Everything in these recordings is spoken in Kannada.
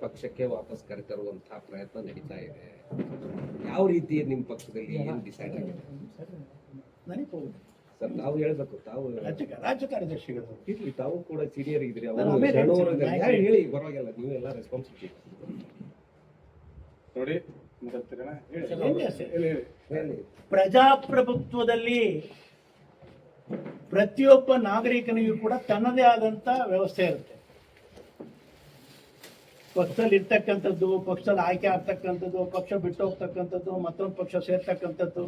ಪಕ್ಷಕ್ಕೆ ವಾಪಸ್ ಕರೆತರುವಂತಹ ಪ್ರಯತ್ನ ನಡೀತಾ ಇದೆ. ಯಾವ ರೀತಿ ನಿಮ್ಮ ಪಕ್ಷದಲ್ಲಿ ಏನು ಡಿಸೈಡ್ ಆಗಿದೆ ಸರ್? ನಾವು ಹೇಳ್ಬೇಕು, ತಾವು ರಾಜ್ಯ ಕಾರ್ಯದರ್ಶಿಗಳು ಇರ್ಲಿ, ತಾವು ಕೂಡ ಸೀನಿಯರ್ ಇದ್ರಿ, ಅವರು ಹೇಳಿ ಪರವಾಗಿಲ್ಲ, ನೀವೆಲ್ಲ ರೆಸ್ಪಾನ್ಸಿಬಿಲಿಟಿ ನೋಡಿ. ಪ್ರಜಾಪ್ರಭುತ್ವದಲ್ಲಿ ಪ್ರತಿಯೊಬ್ಬ ನಾಗರಿಕನಿಗೂ ಕೂಡ ತನ್ನದೇ ಆದಂತ ವ್ಯವಸ್ಥೆ ಇರುತ್ತೆ. ಪಕ್ಷದಲ್ಲಿ ಇರ್ತಕ್ಕಂಥದ್ದು, ಪಕ್ಷದಲ್ಲಿ ಆಯ್ಕೆ ಆಗ್ತಕ್ಕಂಥದ್ದು, ಪಕ್ಷ ಬಿಟ್ಟು ಹೋಗ್ತಕ್ಕಂಥದ್ದು, ಮತ್ತೊಂದು ಪಕ್ಷ ಸೇರ್ತಕ್ಕಂಥದ್ದು,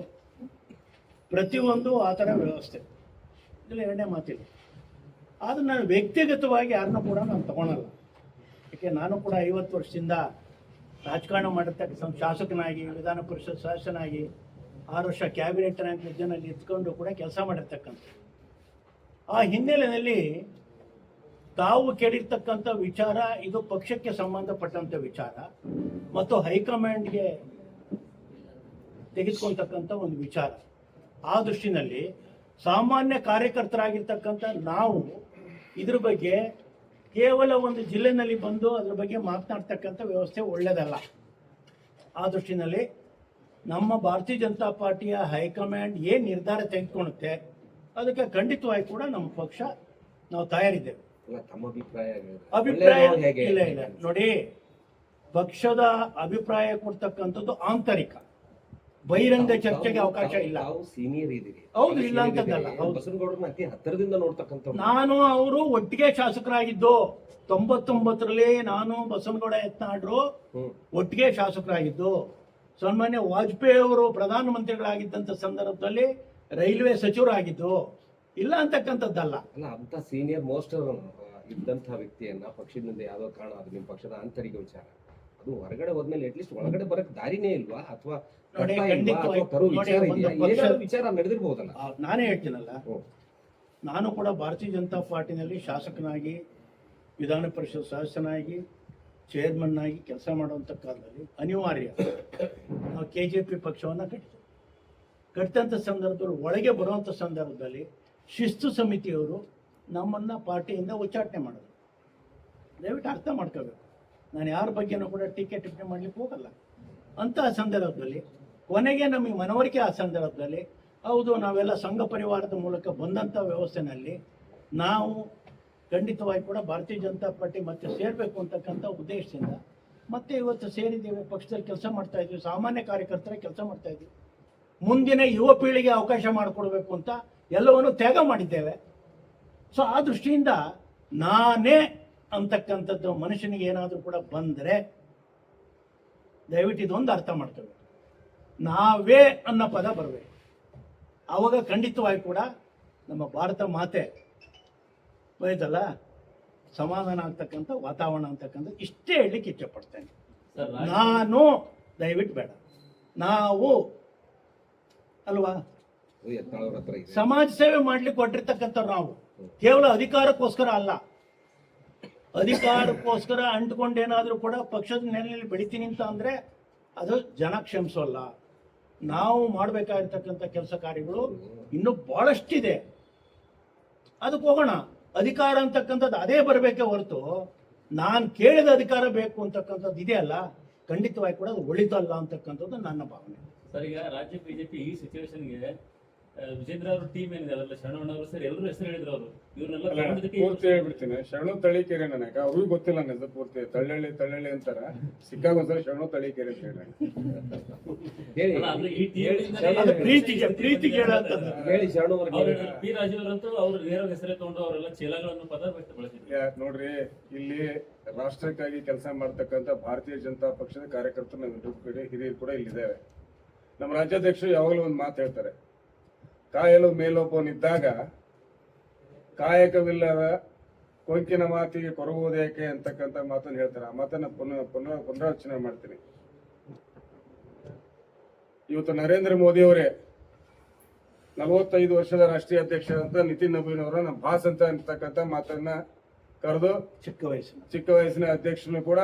ಪ್ರತಿಯೊಂದು ಆ ಥರ ವ್ಯವಸ್ಥೆ. ಇಲ್ಲಿ ಎರಡನೇ ಮಾತಿಲ್ಲ. ಆದ್ರೆ ನಾನು ವ್ಯಕ್ತಿಗತವಾಗಿ ಯಾರನ್ನೂ ಕೂಡ ನಾನು ತಗೊಳಲ್ಲ. ಯಾಕೆ ನಾನು ಕೂಡ 50 ವರ್ಷದಿಂದ ರಾಜಕಾರಣ ಮಾಡಿರ್ತಕ್ಕಂಥ ಶಾಸಕನಾಗಿ, ವಿಧಾನ ಪರಿಷತ್ ಸದಸ್ಯನಾಗಿ, 6 ವರ್ಷ ಕ್ಯಾಬಿನೆಟ್ ರ್ಯಾಂಕ್ನಲ್ಲಿ ಇತ್ಕೊಂಡು ಕೂಡ ಕೆಲಸ ಮಾಡಿರ್ತಕ್ಕಂಥ. ಆ ಹಿನ್ನೆಲೆಯಲ್ಲಿ ತಾವು ಕೇಳಿರ್ತಕ್ಕಂಥ ವಿಚಾರ ಇದು ಪಕ್ಷಕ್ಕೆ ಸಂಬಂಧಪಟ್ಟಂಥ ವಿಚಾರ ಮತ್ತು ಹೈಕಮಾಂಡ್ಗೆ ತೆಗೆದುಕೊಳ್ತಕ್ಕಂಥ ಒಂದು ವಿಚಾರ. ಆ ದೃಷ್ಟಿನಲ್ಲಿ ಸಾಮಾನ್ಯ ಕಾರ್ಯಕರ್ತರಾಗಿರ್ತಕ್ಕಂಥ ನಾವು ಇದ್ರ ಬಗ್ಗೆ ಕೇವಲ ಒಂದು ಜಿಲ್ಲೆನಲ್ಲಿ ಬಂದು ಅದ್ರ ಬಗ್ಗೆ ಮಾತನಾಡ್ತಕ್ಕಂಥ ವ್ಯವಸ್ಥೆ ಒಳ್ಳೆಯದಲ್ಲ. ಆ ದೃಷ್ಟಿನಲ್ಲಿ ನಮ್ಮ ಭಾರತೀಯ ಜನತಾ ಪಾರ್ಟಿಯ ಹೈಕಮಾಂಡ್ ಏನು ನಿರ್ಧಾರ ತೆಗೆದುಕೊಳ್ಳುತ್ತೆ ಅದಕ್ಕೆ ಖಂಡಿತವಾಗಿ ಕೂಡ ನಮ್ಮ ಪಕ್ಷ ನಾವು ತಯಾರಿದ್ದೇವೆ. ಅಭಿಪ್ರಾಯ ಇಲ್ಲ ಇಲ್ಲ ನೋಡಿ, ಪಕ್ಷದ ಅಭಿಪ್ರಾಯ ಕೊಡ್ತಕ್ಕಂಥದ್ದು ಆಂತರಿಕ, ಬಹಿರಂಗ ಚರ್ಚೆಗೆ ಅವಕಾಶ ಇಲ್ಲ. ಸೀನಿಯರ್ ಇದ್ದೀರಿ, ಹೌದು, ಇಲ್ಲ ಅಂತದ್ದಲ್ಲ. ಅತಿ ಹತ್ತಿರದಿಂದ ನೋಡ್ತಕ್ಕಂಥ ನಾನು ಅವರು ಒಟ್ಟಿಗೆ ಶಾಸಕರಾಗಿದ್ದು 99ರಲ್ಲಿ ನಾನು ಬಸವನಗೌಡ ಯತ್ನಾಳ್ರು ಒಟ್ಟಿಗೆ ಶಾಸಕರಾಗಿದ್ದು. ಸನ್ಮಾನ್ಯ ವಾಜಪೇಯಿ ಅವರು ಪ್ರಧಾನಮಂತ್ರಿಗಳಾಗಿದ್ದಂಥ ಸಂದರ್ಭದಲ್ಲಿ ರೈಲ್ವೆ ಸಚಿವರಾಗಿದ್ದು. ಇಲ್ಲ ಅಂತಕ್ಕಂಥದ್ದಲ್ಲ. ಅಲ್ಲ, ಅಂತ ಸೀನಿಯರ್ ಮೋಸ್ಟ್ ಇದ್ದಂತಹ ವ್ಯಕ್ತಿಯನ್ನ ಪಕ್ಷದಿಂದ ಯಾವ್ದೋ ಕಾರಣ ಅದು ನಿಮ್ಮ ಪಕ್ಷದ ಆಂತರಿಕ ವಿಚಾರ, ಅದು ಹೊರಗಡೆ ಹೋದ್ಮೇಲೆ ಅಟ್ಲೀಸ್ಟ್ ಒಳಗಡೆ ಬರಕ್ ದಾರಿನೇ ಇಲ್ವಾ? ಅಥವಾ ವಿಚಾರ ನಡೆದಿರ್ಬೋದಲ್ಲ? ನಾನೇ ಹೇಳ್ತೀನಲ್ಲ, ನಾನು ಕೂಡ ಭಾರತೀಯ ಜನತಾ ಪಾರ್ಟಿನಲ್ಲಿ ಶಾಸಕನಾಗಿ, ವಿಧಾನ ಪರಿಷತ್ ಸದಸ್ಯನಾಗಿ, ಚೇರ್ಮನ್ ಆಗಿ ಕೆಲಸ ಮಾಡುವಂಥ ಕಾಲದಲ್ಲಿ ಅನಿವಾರ್ಯ ನಾವು KJP ಪಕ್ಷವನ್ನು ಕಟ್ಟಿದಂಥ ಸಂದರ್ಭದಲ್ಲಿ ಒಳಗೆ ಬರುವಂಥ ಸಂದರ್ಭದಲ್ಲಿ ಶಿಸ್ತು ಸಮಿತಿಯವರು ನಮ್ಮನ್ನು ಪಾರ್ಟಿಯಿಂದ ಉಚ್ಚಾಟನೆ ಮಾಡೋದು. ದಯವಿಟ್ಟು ಅರ್ಥ ಮಾಡ್ಕೋಬೇಕು. ನಾನು ಯಾರ ಬಗ್ಗೆನೂ ಕೂಡ ಟೀಕೆ ಟಿಪ್ಪಣಿ ಮಾಡ್ಲಿಕ್ಕೆ ಹೋಗಲ್ಲ. ಅಂತಹ ಸಂದರ್ಭದಲ್ಲಿ ಕೊನೆಗೆ ನಮಗೆ ಮನವರಿಕೆ ಆ ಸಂದರ್ಭದಲ್ಲಿ ಹೌದು ನಾವೆಲ್ಲ ಸಂಘ ಪರಿವಾರದ ಮೂಲಕ ಬಂದಂಥ ವ್ಯವಸ್ಥೆನಲ್ಲಿ ನಾವು ಖಂಡಿತವಾಗಿ ಕೂಡ ಭಾರತೀಯ ಜನತಾ ಪಾರ್ಟಿ ಮತ್ತೆ ಸೇರಬೇಕು ಅಂತಕ್ಕಂಥ ಉದ್ದೇಶದಿಂದ ಮತ್ತೆ ಇವತ್ತು ಸೇರಿದ್ದೇವೆ. ಪಕ್ಷದಲ್ಲಿ ಕೆಲಸ ಮಾಡ್ತಾ ಇದ್ವಿ, ಸಾಮಾನ್ಯ ಕಾರ್ಯಕರ್ತರ ಕೆಲಸ ಮಾಡ್ತಾ ಇದ್ವಿ. ಮುಂದಿನ ಯುವ ಪೀಳಿಗೆ ಅವಕಾಶ ಮಾಡಿಕೊಡ್ಬೇಕು ಅಂತ ಎಲ್ಲವನ್ನು ತ್ಯಾಗ ಮಾಡಿದ್ದೇವೆ. ಸೊ ಆ ದೃಷ್ಟಿಯಿಂದ ನಾನೇ ಅಂತಕ್ಕಂಥದ್ದು ಮನುಷ್ಯನಿಗೆ ಏನಾದರೂ ಕೂಡ ಬಂದರೆ ದಯವಿಟ್ಟು ಇದೊಂದು ಅರ್ಥ ಮಾಡ್ತೇವೆ, ನಾವೇ ಅನ್ನೋ ಪದ ಬರಬೇಕು. ಆವಾಗ ಖಂಡಿತವಾಗಿ ಕೂಡ ನಮ್ಮ ಭಾರತ ಮಾತೆ ಬೈದಲ್ಲ ಸಮಾಧಾನ ಆಗ್ತಕ್ಕಂಥ ವಾತಾವರಣ ಅಂತಕ್ಕಂಥ ಇಷ್ಟೇ ಹೇಳಲಿಕ್ಕೆ ಇಚ್ಛೆಪಡ್ತೇನೆ. ನಾನು ದಯವಿಟ್ಟು ಬೇಡ, ನಾವು ಅಲ್ವಾ ಸಮಾಜ ಸೇವೆ ಮಾಡ್ಲಿಕ್ಕೆ ಹೊರಟಿರ್ತಕ್ಕಂಥವ್ರು ನಾವು. ಕೇವಲ ಅಧಿಕಾರಕ್ಕೋಸ್ಕರ ಅಲ್ಲ, ಅಧಿಕಾರಕ್ಕೋಸ್ಕರ ಅಂಟ್ಕೊಂಡೇನಾದರೂ ಕೂಡ ಪಕ್ಷದ ನೆಲೆಯಲ್ಲಿ ಬೆಳಿತೀನಿ ಅಂತ ಅಂದರೆ ಅದು ಜನ ಕ್ಷಮಿಸೋಲ್ಲ. ನಾವು ಮಾಡಬೇಕಾಗಿರ್ತಕ್ಕಂಥ ಕೆಲಸ ಕಾರ್ಯಗಳು ಇನ್ನೂ ಭಾಳಷ್ಟಿದೆ, ಅದಕ್ಕೆ ಹೋಗೋಣ. ಅಧಿಕಾರ ಅಂತಕ್ಕಂಥದ್ದು ಅದೇ ಬರಬೇಕೇ ಹೊರತು ನಾನು ಕೇಳಿದ ಅಧಿಕಾರ ಬೇಕು ಅಂತಕ್ಕಂಥದ್ದು ಇದೆಯಲ್ಲ, ಖಂಡಿತವಾಗಿ ಕೂಡ ಅದು ಒಳಿತಲ್ಲ ಅಂತಕ್ಕಂಥದ್ದು ನನ್ನ ಭಾವನೆ. ಸರ್, ಈಗ ರಾಜ್ಯ ಬಿಜೆಪಿ ಈ ಸಿಚುವೇಶನ್ಗೆ ವಿಜೇಂದ್ರ ಅವ್ರ ಟೀಮ್ ಏನಿದೆ ಅದೆಲ್ಲ ಶರಣಣ್ಣವರು ಸರ್ ಎಲ್ಲರೂ ಹೆಸರು ಹೇಳಿದ್ರು. ಅವರು ಇವ್ರನ್ನೆಲ್ಲ ಪೂರ್ತಿ ಹೇಳ್ಬಿಡ್ತೀನಿ. ಶರಣು ತಳಿಕೆರೆ ನನಗೆ ಅವ್ರಿಗೂ ಗೊತ್ತಿಲ್ಲ ನನ್ನ ಪೂರ್ತಿ ತಳ್ಳಳ್ಳಿ ಅಂತಾರ, ಸಿಕ್ಕಾಗ ಒಂದ್ಸಲ ಶರಣು ತಳಿಕೆರೆ ಅಂತ ಪಿ ರಾಜೀವ್ರಂತೂ ಅವ್ರ ನೇರ ಹೆಸರೇ ತಗೊಂಡು ಅವರೆಲ್ಲ ಚೀಲಗಳನ್ನು ಪದ ಬಳಸಿದ್ರು. ನೋಡ್ರಿ, ಇಲ್ಲಿ ರಾಷ್ಟ್ರಕ್ಕಾಗಿ ಕೆಲಸ ಮಾಡ್ತಕ್ಕಂಥ ಭಾರತೀಯ ಜನತಾ ಪಕ್ಷದ ಕಾರ್ಯಕರ್ತರು ನಾವೆಲ್ಲರೂ ಕಡೆ ಹಿರಿಯರು ಕೂಡ ಇಲ್ಲಿದ್ದೇವೆ. ನಮ್ಮ ರಾಜ್ಯಾಧ್ಯಕ್ಷರು ಯಾವಾಗಲೂ ಒಂದು ಮಾತು ಹೇಳ್ತಾರೆ, ಕಾಯಲು ಮೇಲೊಬ್ಬನಿದ್ದಾಗ ಕಾಯಕವಿಲ್ಲದ ಕೊಂಕಿನ ಮಾತಿಗೆ ಕೊರಗುವುದೇಕೆ ಅಂತಕ್ಕಂಥ ಮಾತನ್ನು ಹೇಳ್ತಾರೆ. ಆ ಮಾತನ್ನ ಪುನರಾಲೋಚನೆ ಮಾಡ್ತೀನಿ. ಇವತ್ತು ನರೇಂದ್ರ ಮೋದಿ ಅವರೇ 45 ವರ್ಷದ ರಾಷ್ಟ್ರೀಯ ಅಧ್ಯಕ್ಷರಾದಂತ ನಿತಿನ್ ನಬೀನ್ ಅವರ ನಮ್ಮ ಬಾಸ್ ಅಂತ ಅಂತಕ್ಕಂಥ ಮಾತನ್ನ ಕರೆದು ಚಿಕ್ಕ ವಯಸ್ಸಿನ ಅಧ್ಯಕ್ಷನು ಕೂಡ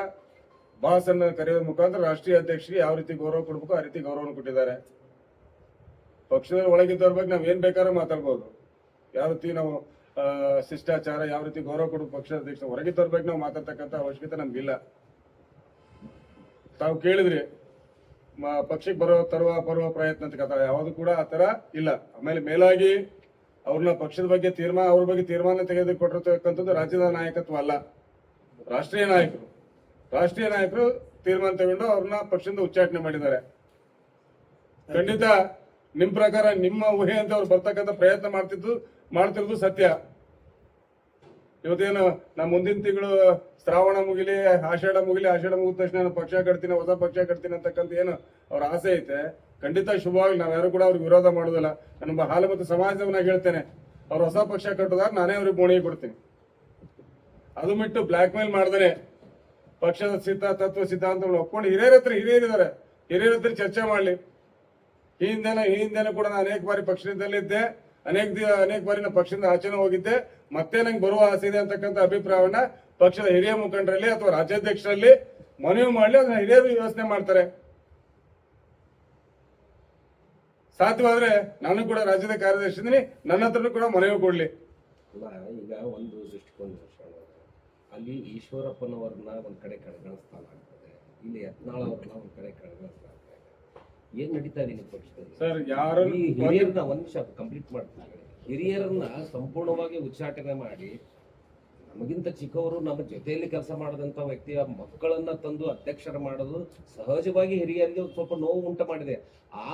ಬಾಸ್ ಅನ್ನ ಕರೆಯೋದ್ರ ಮುಖಾಂತರ ರಾಷ್ಟ್ರೀಯ ಅಧ್ಯಕ್ಷರಿಗೆ ಯಾವ ರೀತಿ ಗೌರವ ಕೊಡ್ಬೇಕು ಆ ರೀತಿ ಗೌರವವನ್ನು ಕೊಟ್ಟಿದ್ದಾರೆ. ಪಕ್ಷದ ಒಳಗಿದ್ದವ್ರ ಬಗ್ಗೆ ನಾವ್ ಏನ್ ಬೇಕಾದ್ರೂ ಮಾತಾಡ್ಬೋದು, ಯಾವ ರೀತಿ ನಾವು ಶಿಷ್ಟಾಚಾರ ಯಾವ ರೀತಿ ಗೌರವ ಕೊಡಬೇಕು ಪಕ್ಷದ ಅಧ್ಯಕ್ಷ, ಹೊರಗಿದ್ದವ್ರ ಬಗ್ಗೆ ನಾವು ಮಾತಾಡ್ತಕ್ಕಂಥ ಅವಶ್ಯಕತೆ ನಮ್ಗಿಲ್ಲ. ತಾವು ಕೇಳಿದ್ರಿ ಪಕ್ಷಕ್ಕೆ ಬರುವ ಪ್ರಯತ್ನ ಅಂತ ಕಥೆ ಯಾವುದು ಕೂಡ ಆ ತರ ಇಲ್ಲ. ಆಮೇಲೆ ಮೇಲಾಗಿ ಅವ್ರನ್ನ ಪಕ್ಷದ ಬಗ್ಗೆ ಅವ್ರ ಬಗ್ಗೆ ತೀರ್ಮಾನ ತೆಗೆದುಕೊಟ್ಟಿರ್ತಕ್ಕಂಥದ್ದು ರಾಜ್ಯದ ನಾಯಕತ್ವ ಅಲ್ಲ, ರಾಷ್ಟ್ರೀಯ ನಾಯಕರು ತೀರ್ಮಾನ ತಗೊಂಡು ಅವ್ರನ್ನ ಪಕ್ಷದಿಂದ ಉಚ್ಚಾಟನೆ ಮಾಡಿದ್ದಾರೆ. ಖಂಡಿತ ನಿಮ್ ಪ್ರಕಾರ ನಿಮ್ಮ ಊಹೆ ಅಂತ ಅವ್ರು ಬರ್ತಕ್ಕಂಥ ಪ್ರಯತ್ನ ಮಾಡ್ತಿರೋದು ಸತ್ಯ. ಇವತ್ತೇನು ನಾ ಮುಂದಿನ ತಿಂಗಳು ಶ್ರಾವಣ ಮುಗಿಲಿ, ಆಷಾಢ ಮುಗಿದ ತಕ್ಷಣ ನಾನು ಪಕ್ಷ ಕಟ್ತೀನಿ, ಹೊಸ ಪಕ್ಷ ಕಟ್ತೀನಿ ಅಂತಕ್ಕಂಥ ಏನು ಅವ್ರ ಆಸೆ ಐತೆ, ಖಂಡಿತ ಶುಭವಾಗಿ ನಾವ್ ಯಾರು ಕೂಡ ಅವ್ರಿಗೆ ವಿರೋಧ ಮಾಡೋದಿಲ್ಲ. ನನ್ನ ಹಾಲು ಮತ್ತು ಸಮಾಜವನ್ನಾಗಿ ಹೇಳ್ತೇನೆ, ಅವ್ರು ಹೊಸ ಪಕ್ಷ ಕಟ್ಟೋದಾಗ ನಾನೇ ಅವ್ರಿಗೆ ಬೋಣಿಗೆ ಕೊಡ್ತೀನಿ. ಅದು ಬಿಟ್ಟು ಬ್ಲಾಕ್ ಮೇಲ್ ಮಾಡಿದ್ರೆ ಪಕ್ಷದ ತತ್ವ ಸಿದ್ಧಾಂತಗಳು ಒಪ್ಕೊಂಡು ಹಿರಿಯರಿದ್ದಾರೆ, ಹಿರಿಯರ ಹತ್ರ ಚರ್ಚೆ ಮಾಡ್ಲಿ. ಈ ಹಿಂದೆನೂ ಕೂಡ ನಾನು ಅನೇಕ ಬಾರಿ ಪಕ್ಷದಲ್ಲಿದ್ದೆ, ಅನೇಕ ಬಾರಿ ನಾನು ಪಕ್ಷದಿಂದ ಆಚೆನೂ ಹೋಗಿದ್ದೆ. ಮತ್ತೆ ನಂಗೆ ಬರುವ ಆಸೆ ಇದೆ ಅಂತಕ್ಕಂಥ ಅಭಿಪ್ರಾಯವನ್ನ ಪಕ್ಷದ ಹಿರಿಯ ಮುಖಂಡರಲ್ಲಿ ಅಥವಾ ರಾಜ್ಯಾಧ್ಯಕ್ಷರಲ್ಲಿ ಮನವಿ ಮಾಡ್ಲಿ, ಅದನ್ನ ಹಿರಿಯರು ಯೋಚನೆ ಮಾಡ್ತಾರೆ. ಸಾಧ್ಯವಾದ್ರೆ ನಾನು ಕೂಡ ರಾಜ್ಯದ ಕಾರ್ಯದರ್ಶಿ ಇದ್ದೀನಿ, ನನ್ನ ಹತ್ರನೂ ಕೂಡ ಮನವಿ ಕೊಡ್ಲಿ. ಅಲ್ಲ, ಈಗ ಒಂದು ದೃಷ್ಟಿಕೋನ ಅಲ್ಲಿ ಈಶ್ವರಪ್ಪನವ್ರನ್ನ ಒಂದ್ ಕಡೆ ಕಡೆಗಣಿಸ್ತಾನಾಗ್ತದೆ, ಇಲ್ಲಿ ಯತ್ನಾಳ್ ಅವ್ರನ್ನ ಒಂದ್ ಕಡೆ ಕಡೆಗಣಿಸ್ತಾ ಏನ್ ನಡೀತಾ ಇದೆ ನಿಮ್ಮ ಪಕ್ಷದಲ್ಲಿ? ಸರ್, ಯಾರು ಹಿರಿಯರನ್ನ ಒಂದ್ ನಿಮಿಷ ಕಂಪ್ಲೀಟ್ ಮಾಡ್ತಾರೆ, ಹಿರಿಯರನ್ನ ಸಂಪೂರ್ಣವಾಗಿ ಉಚ್ಚಾಟನೆ ಮಾಡಿ ನಮಗಿಂತ ಚಿಕ್ಕವರು ನಮ್ಮ ಜೊತೆಯಲ್ಲಿ ಕೆಲಸ ಮಾಡದಂತ ವ್ಯಕ್ತಿಯ ಮಕ್ಕಳನ್ನ ತಂದು ಅಧ್ಯಕ್ಷರ ಮಾಡೋದು ಸಹಜವಾಗಿ ಹಿರಿಯರಿಗೆ ಸ್ವಲ್ಪ ನೋವು ಉಂಟು ಮಾಡಿದೆ.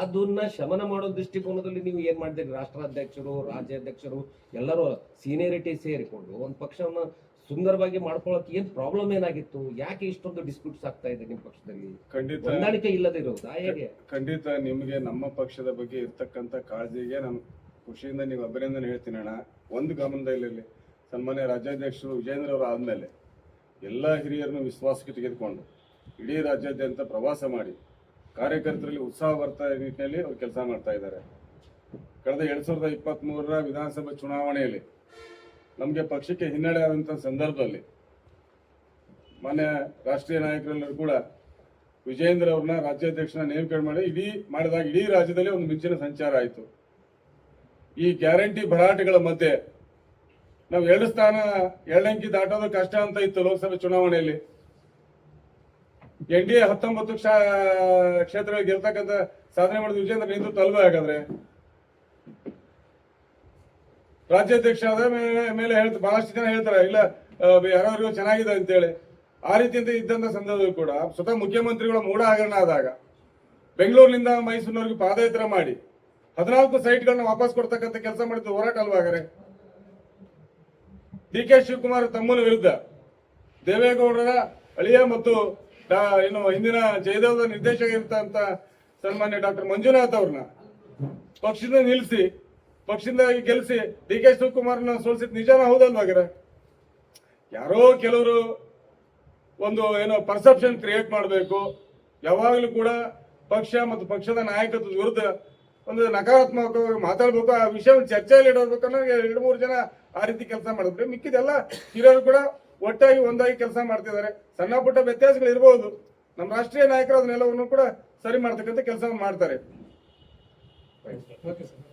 ಅದನ್ನ ಶಮನ ಮಾಡೋ ದೃಷ್ಟಿಕೋನದಲ್ಲಿ ನೀವು ಏನ್ ಮಾಡಿದಿರಿ? ರಾಷ್ಟ್ರಾಧ್ಯಕ್ಷರು, ರಾಜ್ಯಾಧ್ಯಕ್ಷರು ಎಲ್ಲರೂ ಸೀನಿಯರಿಟಿ ಸೇರಿಕೊಂಡು ಒಂದು ಪಕ್ಷವನ್ನ ಸುಂದರವಾಗಿ ಮಾಡ್ಕೊಳ್ಳೋಕೆ ಏನ್ ಪ್ರಾಬ್ಲಮ್ ಏನಾಗಿತ್ತು? ಯಾಕೆ ಇಷ್ಟೊಂದು ಡಿಸ್ಪ್ಯೂಟ್ಸ್ ಆಗ್ತಾ ಇದೆ ನಿಮ್ಮ ಪಕ್ಷದಲ್ಲಿ? ಖಂಡಿತ ಹೊಂದಾಣಿಕೆ ಇಲ್ಲದಿರೋದಾ ಹೇಗೆ? ಖಂಡಿತ ನಿಮ್ಗೆ ನಮ್ಮ ಪಕ್ಷದ ಬಗ್ಗೆ ಇರ್ತಕ್ಕಂಥ ಕಾಳಜಿಗೆ ನಾನು ಖುಷಿಯಿಂದ ನೀವು ಅಭಿನಂದನೆ ಹೇಳ್ತೀನಿ ಅಣ್ಣ. ಒಂದು ಗಮನದಲ್ಲಿರಲಿ, ಸನ್ಮಾನ್ಯ ರಾಜ್ಯಾಧ್ಯಕ್ಷರು ವಿಜೇಂದ್ರ ಅವರು ಆದ್ಮೇಲೆ ಎಲ್ಲ ಹಿರಿಯರನ್ನು ವಿಶ್ವಾಸಕ್ಕೆ ತೆಗೆದುಕೊಂಡು ಇಡೀ ರಾಜ್ಯಾದ್ಯಂತ ಪ್ರವಾಸ ಮಾಡಿ ಕಾರ್ಯಕರ್ತರಲ್ಲಿ ಉತ್ಸಾಹ ಬರ್ತಾ ನಿಟ್ಟಿನಲ್ಲಿ ಅವ್ರು ಕೆಲಸ ಮಾಡ್ತಾ ಇದ್ದಾರೆ. ಕಳೆದ 2023 ವಿಧಾನಸಭೆ ಚುನಾವಣೆಯಲ್ಲಿ ನಮಗೆ ಪಕ್ಷಕ್ಕೆ ಹಿನ್ನಡೆ ಆದಂಥ ಸಂದರ್ಭದಲ್ಲಿ ಮಾನ್ಯ ರಾಷ್ಟ್ರೀಯ ನಾಯಕರೆಲ್ಲರೂ ಕೂಡ ವಿಜೇಂದ್ರ ಅವ್ರನ್ನ ರಾಜ್ಯಾಧ್ಯಕ್ಷನ ನೇಮಕ ಮಾಡಿದಾಗ ಇಡೀ ರಾಜ್ಯದಲ್ಲಿ ಒಂದು ಮಿಂಚಿನ ಸಂಚಾರ ಆಯಿತು. ಈ ಗ್ಯಾರಂಟಿ ಭರಾಟೆಗಳ ಮಧ್ಯೆ ನಾವು 2 ಅಂಕಿ ದಾಟೋದು ಕಷ್ಟ ಅಂತ ಇತ್ತು ಲೋಕಸಭೆ ಚುನಾವಣೆಯಲ್ಲಿ. NDA 19 ಕ್ಷೇತ್ರಗಳಿಗೆ ಗೆಲ್ತಕ್ಕಂಥ ಸಾಧನೆ ಮಾಡಿದ ವಿಜೇಂದ್ರ ನೇತೃತ್ವ ಅಲ್ವೇ? ಹಾಗಾದ್ರೆ ರಾಜ್ಯಾಧ್ಯಕ್ಷ ಆದ ಮೇಲೆ ಬಹಳಷ್ಟು ಜನ ಹೇಳ್ತಾರೆ ಇಲ್ಲ ಯಾರು ಚೆನ್ನಾಗಿದೆ ಅಂತೇಳಿ. ಆ ರೀತಿಯಿಂದ ಇದ್ದಂತ ಸಂದರ್ಭದಲ್ಲಿ ಕೂಡ ಸ್ವತಃ ಮುಖ್ಯಮಂತ್ರಿಗಳ ಮೂಢ ಹಗರಣ ಆದಾಗ ಬೆಂಗಳೂರಿನಿಂದ ಮೈಸೂರಿನವರೆಗೆ ಪಾದಯಾತ್ರೆ ಮಾಡಿ 14 ಸೈಟ್ಗಳನ್ನ ವಾಪಸ್ ಕೊಡ್ತಕ್ಕಂಥ ಕೆಲಸ ಮಾಡಿದ್ದು ಹೋರಾಟ ಅಲ್ವಾಗರೆ. DK ಶಿವಕುಮಾರ್ ತಮ್ಮನ ವಿರುದ್ಧ ದೇವೇಗೌಡರ ಅಳಿಯ ಮತ್ತು ಹಿಂದಿನ ಜಯದೇವದ ನಿರ್ದೇಶಕ ಇರ್ತಂತ ಸನ್ಮಾನ್ಯ ಡಾಕ್ಟರ್ ಮಂಜುನಾಥ್ ಅವ್ರನ್ನ ಪಕ್ಷದಿಂದ ನಿಲ್ಲಿಸಿ ಪಕ್ಷದಿಂದ ಗೆಲ್ಲಿಸಿ DK ಶಿವಕುಮಾರ್ನ ಸೋಲಿಸಿದ ನಿಜಾನ ಹೌದಲ್ವಾಗರೆ? ಯಾರೋ ಕೆಲವರು ಒಂದು ಪರ್ಸೆಪ್ಷನ್ ಕ್ರಿಯೇಟ್ ಮಾಡಬೇಕು, ಯಾವಾಗಲೂ ಕೂಡ ಪಕ್ಷ ಮತ್ತು ಪಕ್ಷದ ನಾಯಕತ್ವದ ವಿರುದ್ಧ ಒಂದು ನಕಾರಾತ್ಮಕವಾಗಿ ಮಾತಾಡ್ಬೇಕು, ಆ ವಿಷಯವನ್ನು ಚರ್ಚೆಯಲ್ಲಿ ಇಡಬೇಕು ಅನ್ನೋ 2-3 ಜನ ಆ ರೀತಿ ಕೆಲಸ ಮಾಡಿದ್ರೆ ಮಿಕ್ಕಿದೆಲ್ಲ ಹಿರಿಯರು ಕೂಡ ಒಟ್ಟಾಗಿ ಒಂದಾಗಿ ಕೆಲಸ ಮಾಡ್ತಿದ್ದಾರೆ. ಸಣ್ಣ ಪುಟ್ಟ ವ್ಯತ್ಯಾಸಗಳು ಇರಬಹುದು, ನಮ್ಮ ರಾಷ್ಟ್ರೀಯ ನಾಯಕರು ಅದನ್ನೆಲ್ಲವನ್ನು ಕೂಡ ಸರಿ ಮಾಡ್ತಕ್ಕಂಥ ಕೆಲಸ ಮಾಡ್ತಾರೆ. Okay sir.